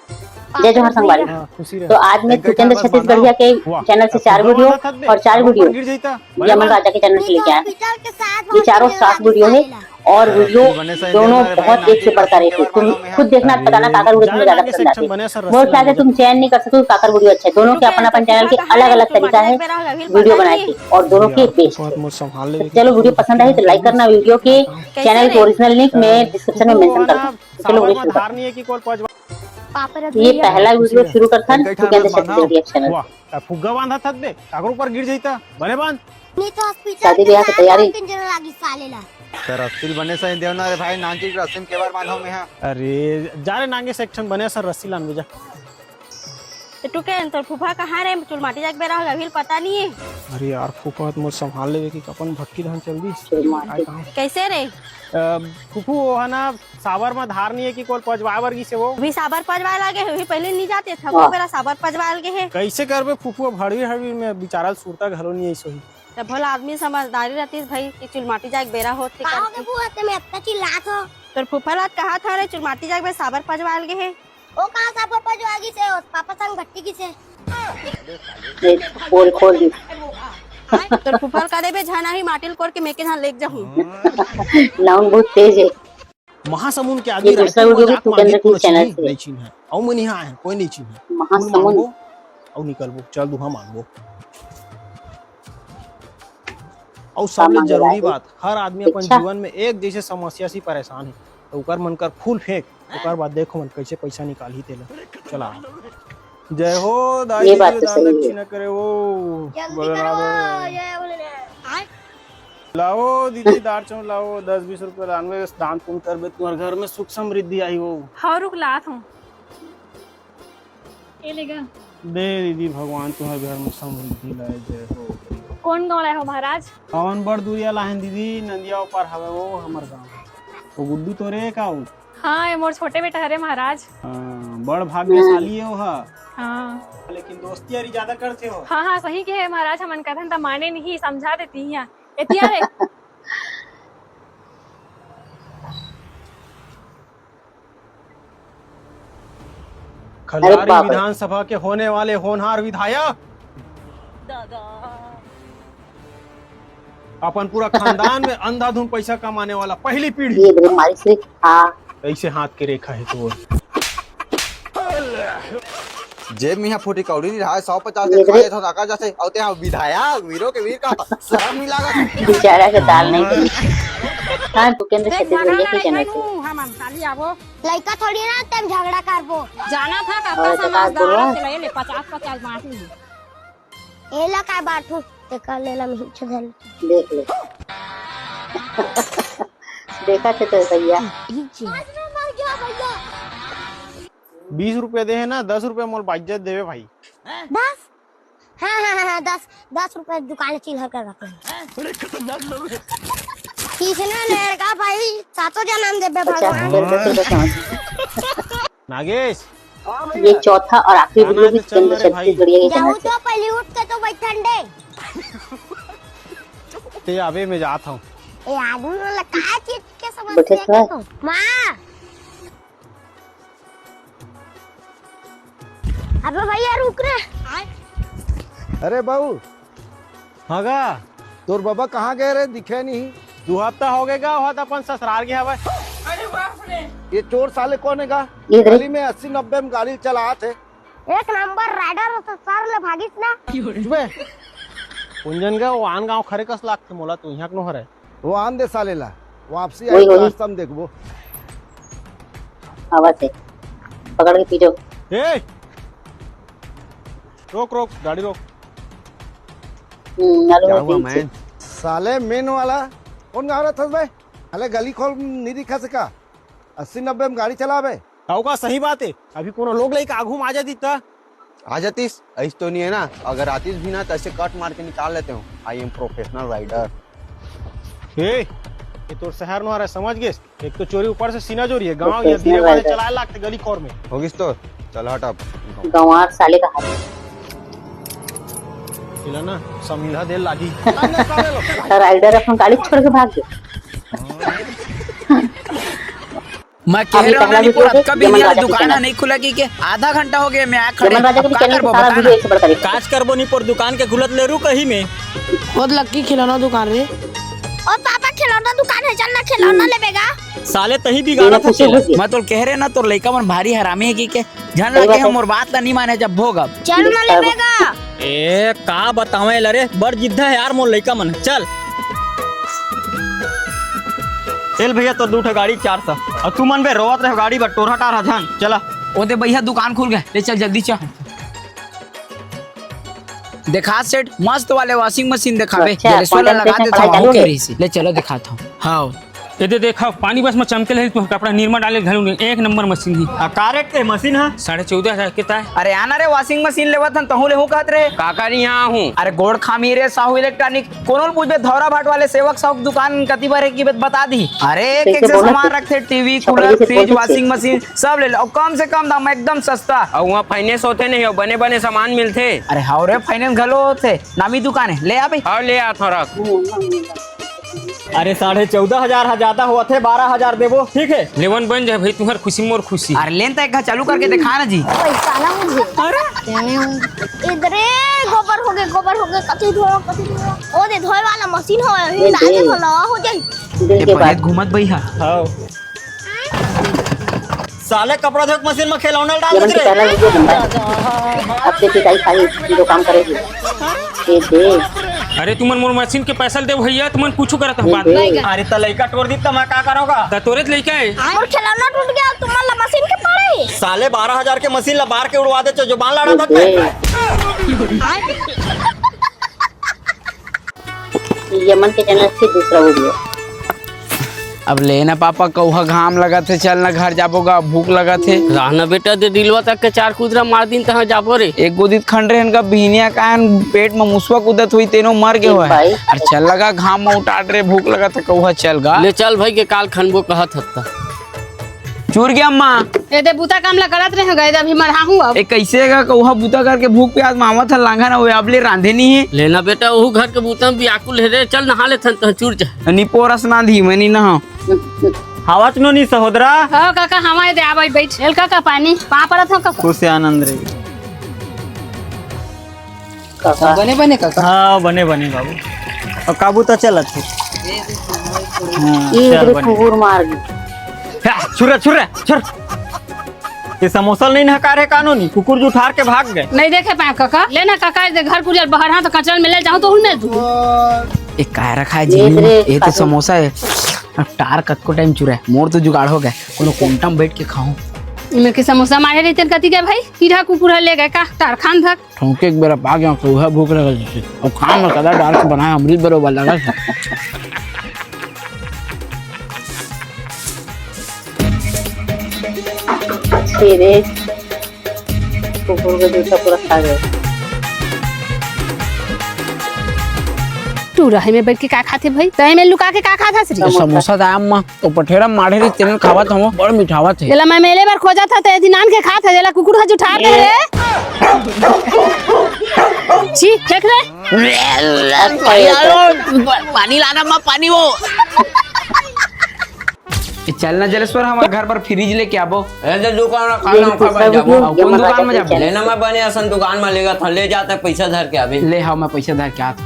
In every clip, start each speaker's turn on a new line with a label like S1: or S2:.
S1: जय जोहर संगवारी। तो आज मैं भूपेंद्र छत्तीसगढ़िया के चैनल से 4 वीडियो और 4 वीडियो यमन राजा के चैनल से लेके आए। ये चारों 7 वीडियो है और वीडियो दोनों बहुत एक से बढ़कर एक है। तुम खुद देखना बताना काकर वीडियो तुम्हें ज्यादा पसंद आती है। बहुत ख्याल से तुम चयन नहीं कर सकते काकर वीडियो अच्छा है। दोनों के अपना अपन चैनल के अलग अलग तरीका है वीडियो बनाने के और दोनों के बेस्ट है। चलो वीडियो पसंद आई तो लाइक करना। वीडियो के चैनल के ओरिजिनल लिंक मैं डिस्क्रिप्शन में मेंशन कर दूं। चलो वीडियो शुरू। ये पहला वीडियो शुरू करता है भूपेंद्र छत्तीसगढ़िया चैनल।
S2: वाह फुग्गा बांधा था बे काकर ऊपर गिर जाता बने बांध
S3: नहीं तो हॉस्पिटल
S1: शादी ब्याह की तैयारी
S3: पिंजरा लागी सालेला
S4: सर रस्सी बने सही देवना रे भाई नांची रस्सी के बार मालूम है।
S2: अरे जा रे नांगे सेक्शन बने सर रस्सी लान भेजा
S5: तो के तो फूफा कहां रे चुल माटी जाके बेरा होगा अभी पता नहीं है।
S2: अरे यार फूफा तो मुझे संभाल लेवे कि कपन भटकी धान चल दी
S5: कैसे रे
S2: फूफू वो है ना साबर में धार नहीं है कि कोई पजवावर की से वो
S5: अभी साबर पजवा लागे है पहले नहीं जाते था वो बेरा साबर पजवा लगे है
S2: कैसे करबे फूफू हड़वी हड़वी में बिचारा सूरता घलो नहीं ऐसो ही
S5: तो भला आदमी समझदारी रहती भाई कि चुल माटी जाके बेरा होते
S3: काओगे बुआ ते में इतना चिल्लात हो
S5: तो फूफा लात कहा था रे चुल माटी जाके साबर पजवा लगे है
S3: ओ कहां साबर पजवागी से पापा संग भट्टी की से
S1: बोल खोल दी
S5: तो फूफा करे बे झाना ही माटिल कोर के मेके धान लेके जाऊं
S1: लाउन बहुत तेज है।
S2: महासमुंद के आगे
S1: दूसरा वीडियो भी भूपेंद्र के चैनल से
S2: नहीं छीन है औ मनी हां है कोई नहीं छीन है
S1: महासमुंद
S2: औ निकलबो चल दुहा मांगबो और सबसे जरूरी बात हर आदमी अपन जीवन में एक जैसे समस्या से परेशान है तो ओकर मन कर फूल फेंक ओकर बाद देखो मन कैसे पैसा निकाली तेला चला जय हो दाई दान दक्षिणा करे वो लाओ दीदी दार चो लाओ 10-20 रुपए लानवे दान पुण्य करबे तुम्हारे घर में सुख समृद्धि आई हो
S6: हाँ रुक लात हूँ ये लेगा
S2: दे दीदी भगवान तुम्हारे घर में समृद्धि लाए जय हो।
S6: कौन गाँव लाए हो महाराज
S2: कौन बड़ दूरिया लाहन दीदी नंदिया ऊपर हवे वो हमर गांव वो गुड्डू तोरे का
S6: हाँ ये मोर छोटे बेटा हरे महाराज
S2: बड़ भाग्यशाली है वो
S6: हाँ
S2: लेकिन दोस्ती यारी ज्यादा करते हो।
S6: हाँ हाँ सही के महाराज हमन कथन त माने नहीं समझा देती यहाँ एतिया रे
S2: खल्लारी विधानसभा के होने वाले होनहार विधायक अपन पूरा खानदान में अंधाधुंध पैसा कमाने वाला पहली पीढ़ी
S1: ये बीमारी से
S2: ऐसे हाथ के रेखा है तो
S4: जेब में यहाँ फूटी कौड़ी नहीं रहा 150 से खाए तो ताका जैसे औते हैं विधायक वीरों के वीर का शर्म नहीं लगा
S1: बेचारा के दाल नहीं हां भूपेंद्र छत्तीसगढ़िया के चैनल से
S5: हम खाली आवो
S3: लड़का थोड़ी ना तुम झगड़ा करबो
S5: जाना था का समझदार से ले 50-50 बांटी
S3: एला का बाटू ते कर लेला मिहि छधल
S1: देख ले देखा थे तो भैया
S2: 20 रुपए दे है ना 10 रुपए मोल बाइज्जत देवे भाई
S3: 10 हाँ 10 रुपए दुकान चिल्हर कर रखे किसने लड़का भाई सातों जन्म देबे भगवान
S2: नागेश
S1: ये चौथा और आखिरी वीडियो भी भूपेंद्र छत्तीसगढ़िया के चैनल से
S3: तो पहले उठ के तो बैठन दे
S2: ते आवे मैं जाता हूं
S3: ए आदमी वाला का चीज के समझ तो मां अबे भैया रुक रे
S7: अरे बाबू
S2: हागा
S7: तोर बाबा कहाँ गए रे दिखे नहीं
S2: 2 हफ्ता हो गएगा होत अपन ससुराल के हवे
S7: ये चोर साले कौन है
S1: इधर
S7: गली में 80-90 में गाड़ी चला थे
S3: एक नंबर राइडर तो सर ले भागिस ना
S2: जुबे कुंजन का वान गांव खरे कस लागते मोला तू यहां कनो हरे
S7: वो आन दे साले ला वापसी
S1: वही
S7: आई
S1: वही।
S7: रास्ता में देखबो
S1: हवा से पकड़ के पीटो
S2: ए रोक रोक गाड़ी रोक
S4: क्या हुआ मैन
S7: साले मेन वाला कौन गाँव रहा था भाई अरे गली खोल नहीं दिखा सका 80-90 में गाड़ी चलावे
S2: का सही बात है अभी कोनो लोग लेके आगू में आ जाती त
S4: आ जातीस ऐस तो नहीं है ना अगर आतीस भी ना तो ऐसे कट मार के निकाल लेते हो आई एम प्रोफेशनल राइडर
S2: ये तो शहर नो आ रहा समझ गए एक तो चोरी ऊपर से सीना चोरी है गांव या धीरे वाले चलाए लागते गली खोर में
S4: होगिस तो चल हट अब
S1: गंवार साले का हाथ
S2: चला ना समीला दे लागी
S1: राइडर अपन गाड़ी छोड़ के भाग गए
S8: मैं कह रहा हूँ नहीं पूरा कभी नहीं दुकान नहीं खुला की के आधा घंटा हो गया मैं आ खड़े
S1: यमन राजा के भी चैनल पे सारा वीडियो एक से बढ़कर एक।
S2: काज करबो नहीं पर दुकान के खुलत ले रू कहीं में
S9: बहुत लक्की खिलौना दुकान रे।
S3: और पापा खिलौना दुकान है, चलना खिलौना लेबेगा।
S2: साले तही बिगाड़ा था
S8: मैं तो कह रहे ना तो लड़का मन भारी हरामी है की के जान लगे हम और बात नहीं माने जब भोग अब
S3: चल ना लेबेगा।
S2: ए का बतावे लरे बड़ जिद्दा है यार मोर लइका मन चल चल भैया तो दूठा गाड़ी 400 और तू मन बे रोवत रहे गाड़ी बट टोरा टार हजान चला
S8: ओदे भैया दुकान खुल गए ले चल जल्दी चल दिखा सेट मस्त वाले वॉशिंग मशीन दिखा बे
S1: अच्छा,
S8: जलेसवाल लगा
S1: content
S8: देता
S1: creation
S8: हूं
S1: पढ़ाई
S8: कह रही सी ले चलो दिखाता हूं हां
S10: ये देखा पानी बस में चमके रही तो कपड़ा निर्मा डाले घलू एक नंबर मशीन ही
S2: का रेट के मशीन है
S10: 14,500 कितना है।
S8: अरे आना रे वॉशिंग मशीन लेवत हन तहु लेहू कहत रे
S10: काका नहीं यहाँ हूँ
S8: अरे गोड़ खामी रे साहू इलेक्ट्रॉनिक कोनोल पूछबे धौरा भाट वाले सेवक साहब दुकान कति बार की बता दी अरे एक एक से सामान रखते TV cooler fridge washing machine सब ले लो और कम से कम दाम एकदम सस्ता
S10: और वहाँ फाइनेंस होते नहीं हो बने बने सामान मिलते
S8: अरे हाउ रे फाइनेंस घलो होते नामी दुकान है ले आ भाई
S10: और ले आ थोड़ा
S2: अरे 14,500 ज्यादा हुआ थे 12,000 देवो ठीक है
S10: लेवन बन जाए भाई तुम्हारी खुशी मोर खुशी
S8: अरे लेन तो एक चालू करके दिखा ना जी
S3: पैसा ना मुझे इधरे गोबर हो गए कति धो ओ दे धोए वाला मशीन हो हिला के धोना हो जाई
S1: दिन के बाद
S8: घूमत भैया
S2: हां साले कपड़ा धोक मशीन में खिलौना डाल
S1: यमन की
S2: दे
S1: पहला वीडियो बनता अब देखिए ताई खाली जो काम करेगी ये देख
S10: अरे तुमन मोर मशीन के पैसा दे भैया तुमन कुछ करत हम बात नहीं
S2: अरे त लइका टोर दी त मैं का करोगा
S10: त तोरे लेके आए
S3: और खिलौना टूट गया तुम्हारा मशीन के पड़े
S2: साले 12,000 के मशीन ला बाहर के उड़वा दे जो बाल लड़ा था
S1: यमन के चैनल से दूसरा वीडियो
S8: अब लेना पापा कौहा घाम लगा थे चलना घर जाबोगा भूख लगा थे
S10: रहना बेटा दे दिलवा तक के 4 कुदरा मार दिन तहां जाबो रे
S8: एक गोदित खंडरे इनका बिहनिया कान पेट में मुसवा कुदत हुई तेनो मर गए हुआ है और चल लगा घाम में उठाट रे भूख लगा था कौहा चल गा
S10: ले चल भाई के काल खनबो कहत हत्ता
S8: चूर गया अम्मा
S9: ए दे बूता काम ला करत रहे गए अभी मरहा हूं अब
S8: ए कैसे का कौहा बूता करके भूख प्यास मामा था लांघा ना वो अब ले रांधे नहीं है
S10: लेना बेटा वो घर के बूता में व्याकुल है रे चल नहा ले थन त चूर जा
S8: नी पोरस ना धी मैं नहीं नहा
S2: हवा चनो नहीं सहोदरा
S9: हां काका हमारे दे आबै बैठ एल काका पानी पा पड़त हो काका
S2: खुश आनंद रे
S1: काका
S8: बने बने काका
S2: हां बने बाबू और काबू तो चलत है
S1: ये इधर कुकुर मार गई
S2: छुर ये समोसा नहीं नहकार है कानूनी कुकुर जो उठार के भाग गए
S9: नहीं देखे पाए काका लेना काका दे घर कुजल बाहर हां तो कचल में ले जाऊं तो उन्हें दू
S8: एक काय रखा है जी ये तो समोसा है टार कत को टाइम चुरा है मोर तो जुगाड़ हो गया कोनो कोंटम बैठ के खाऊं
S9: इमे के समोसा मारे रही तेन कति के भाई कीड़ा कुकुर ले गए का तार खान धक
S8: ठोके एक बेरा पा गया तो वह भूख लगल और खान में कदा डाल के बनाया अमृत बरोबर लगा
S1: तेरे कुकुर के दूसरा पूरा खा गए
S9: तू रहे में बैठ के का खाते भाई तय में लुका के का खाता श्री
S8: समोसा था अम्मा तो पठेरा माढ़े री तेल खावत हम बड़ मिठावा थे
S9: जेला मैं मेले बार खोजा था ते दिनान के खाता जेला कुकुर हज उठा दे रे छी देख रे
S8: पानी लाना मां पानी वो चलना जलेश्वर हमारे घर पर फ्रिज लेके आबो
S10: ऐसे दुकान में खाना खा के जाबो
S8: कौन दुकान में जाबो
S10: लेना मैं बने असन दुकान में लेगा था ले जाता पैसा धर के आवे
S8: ले हाँ मैं पैसा धर के आता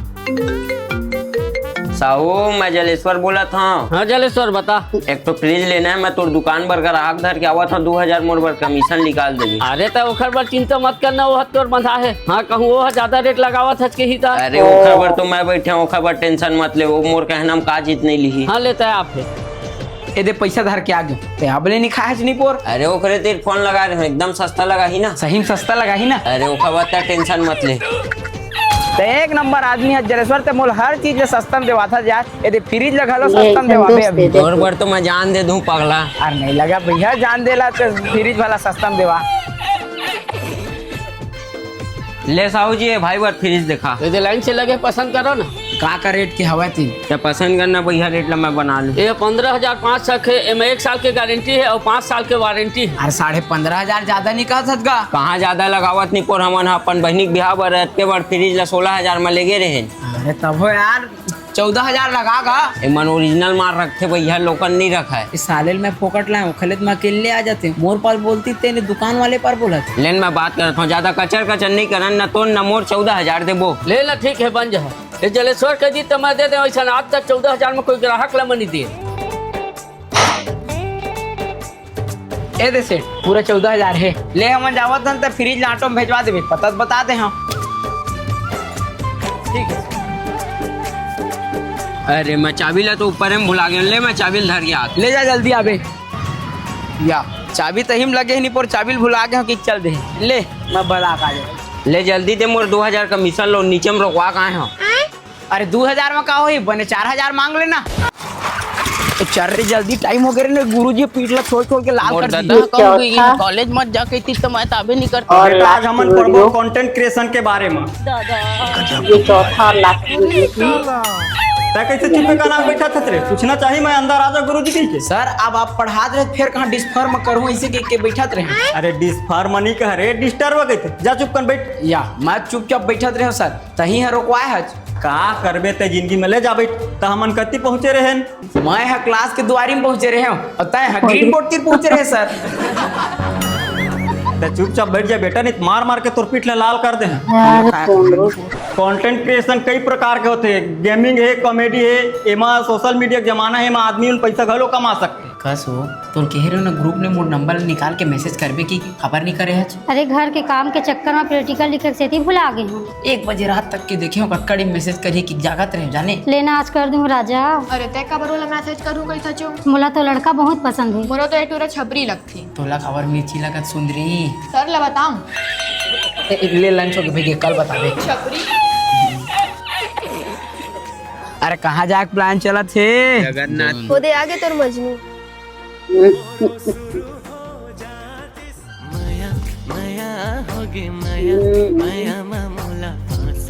S10: साहू मैं जलेश्वर बोला था हाँ जलेश्वर बता एक तो फ्रिज लेना है मैं तोर दुकान पर ग्राहक धर के आवा था 2,000 मोर पर कमीशन निकाल देगी अरे तो ओखर पर चिंता मत करना वो तोर बंधा है हाँ कहूँ वो ज्यादा रेट लगावा था के ही था अरे ओखर पर तो मैं बैठे ओखर पर टेंशन मत ले वो मोर कहना हम काज इतनी ली हाँ लेता है आप
S8: ए दे पैसा धर के आ गए ते आबले नहीं खाए नहीं पोर
S10: अरे ओखरे तेरे फोन लगा रहे एकदम सस्ता लगा ही ना
S8: सही में सस्ता लगा ही ना
S10: अरे ओखर पर टेंशन मत ले
S8: ते एक नंबर आदमी है जलेश्वर ते मोल हर चीज सस्ता में देवा था जा यदि फ्रिज लगा लो सस्ता में देवाबे अभी
S10: और बार तो मैं जान दे दूं पगला
S8: अरे नहीं लगा भैया जान देला तो फ्रिज वाला सस्ता में देवा
S10: ले साहू जी भाई बार फ्रिज दिखा
S11: तो लाइन से लगे पसंद करो ना
S8: का रेट के हवा तीन
S10: क्या पसंद करना भैया रेट ला मैं बना लूं
S11: ये 15,500 के एम 1 साल की गारंटी है और 5 साल की वारंटी है
S8: अरे 15,500 ज्यादा नहीं कहा सदगा
S10: कहाँ ज्यादा लगावत नहीं पोर हमन अपन बहनी के बिहाव बर के बार फ्रिज ला 16,000 में लेगे रहे
S8: अरे तब हो यार 14,000 लगागा।
S10: एमन ओरिजिनल मार रखे भैया, लोकल नहीं रखा है।
S8: इस सालेल में फोकट लाए खलेत में अकेले आ जाते। मोर पास बोलती तेने दुकान वाले पर बोला
S10: लेन मैं बात करता हूँ, ज्यादा कचर कचर नहीं करन न तो न मोर 14,000 देबो।
S11: ले ला ठीक है बन जा। ये जलेश्वर के दी तमा दे दे, वैसा आज तक 14,000 में कोई ग्राहक ला नहीं दिए।
S8: ए दे सेठ पूरा 14,000 है। ले हम जावत हन तो फ्रिज लाटो में भेजवा देबे, पता बता दे हम। ठीक है।
S10: अरे मैं चाबी ला तो ऊपर में भुला गया, ले मैं चाबी धर गया।
S8: ले जा जल्दी आबे। या चाबी तो हिम लगे नहीं पर चाबी भुला गए कि चल दे। ले मैं बड़ा का दे।
S10: ले जल्दी दे, मोर 2,000 कमीशन लो, नीचे में रोकवा कहाँ हो।
S8: अरे 2,000 में का होई, बने 4,000 मांग लेना। तो चल रही जल्दी, टाइम हो गया। गुरुजी पीठ ला छोड़ छोड़ के लाल कर दी।
S11: कॉलेज मत जाके इतनी तो मैं ताबे नहीं करता।
S2: और आज हमन पढ़बो कंटेंट क्रिएशन के बारे में।
S1: ये चौथा और लास्ट वीडियो थी।
S2: तै कैसे चुपे का नाम बैठा था तेरे, पूछना चाहिए मैं अंदर आजा गुरुजी के।
S8: सर अब आप पढ़ा रहे फिर कहाँ डिस्फार्म करूँ इसे के बैठत रहे।
S2: अरे डिस्फार्म नहीं कह रहे, डिस्टर्ब गए थे। जा चुप कर बैठ।
S8: या मैं चुपचाप बैठत रहे सर, तही है रोकवाए है।
S2: का करबे ते जिंदगी में, ले जा बैठ। त हमन कति पहुंचे रहे।
S8: मैं है क्लास के दुआरी में पहुंचे रहे हूँ और तय है ग्रीन बोर्ड तीर पहुंचे रहे सर।
S2: ते चुपचाप बैठ जा बेटा, नहीं मार मार के तोर पीठ ला लाल कर दे। कंटेंट क्रिएशन कई प्रकार के होते हैं, गेमिंग है, कॉमेडी है, एमा सोशल मीडिया के जमाना है, एमा आदमी उन पैसा घलो कमा सकते।
S8: कस हो तो कह रहे हो ना ग्रुप ने मोर नंबर निकाल के मैसेज करबे की खबर नहीं करे है।
S9: अरे घर के काम के चक्कर में प्रैक्टिकल लिखे से भुला गए हूँ।
S8: 1 बजे रात तक के देखे हो कड़ी मैसेज करी कि जागत रहे जाने।
S9: लेना आज कर दूँ राजा।
S6: अरे तय का बरोला मैसेज करूँ कई सचो।
S9: मोला तो लड़का बहुत पसंद है।
S6: मोरो तो एटूरा छबरी लगती।
S8: तोला खबर मिर्ची लगत सुंदरी।
S6: सर ला बताऊं।
S8: ले लंच हो गए कल बता दे।
S6: छबरी।
S8: अरे कहाँ जाके प्लान चला थे?
S10: जगन्नाथ
S3: खुद आगे तोर मजनू।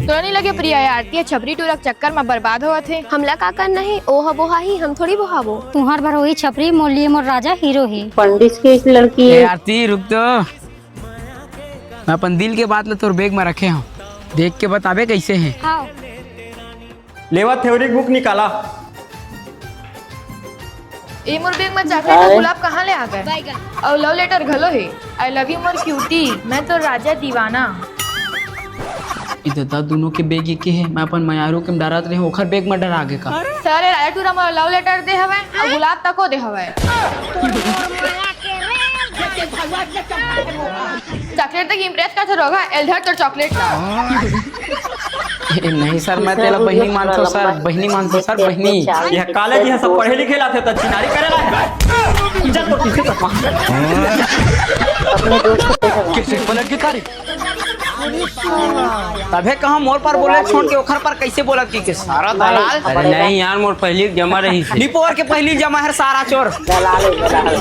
S6: तो नहीं लगे प्रिया आरती छपरी टूरक चक्कर में बर्बाद हुआ थे।
S3: हमला का करना है, ओहा बोहा ही, हम थोड़ी बोहाबो।
S9: तुम्हार भर वही छपरी मोलिए मोर राजा हीरो है।
S1: पंडित की एक लड़की है।
S8: आरती रुक तो, मैं अपन दिल के बात ला तोर बैग में रखे हूँ, देख के बताबे कैसे है।
S9: हाँ।
S2: लेवा थ्योरी बुक निकाला।
S6: ए मोर बैग में चॉकलेट और गुलाब कहाँ ले आ गए? और लव लेटर घलो है। I love you more cutie, मैं तो राजा दीवाना।
S8: इधर दोनों के बैग एक है, मैं अपन मयारो के डरात रहे ओखर बैग में डर आगे का।
S6: सर राजा टूरा मोर लव लेटर दे हवे और गुलाब तको दे हवे। चॉकलेट तक इम्प्रेस का होगा, एल्डर तो चॉकलेट
S8: नहीं सर मैं तेरा बहनी मानतो सर, बहनी मानतो सर, बहनी।
S2: यह कॉलेज यहाँ सब पढ़े लिखे लाते तो चिनारी करेला। इज्जत तो किसी का
S1: अपने दोस्त को पैसा
S2: किसी पलट की तारीफ।
S8: तबे कहा मोर पर बोले छोड़ के ओखर पर कैसे बोला कि सारा दलाल।
S10: अरे नहीं यार, मोर पहली जमा रही थी।
S8: डिपोर के पहली जमा है सारा चोर।
S1: दलाल है, दलाल।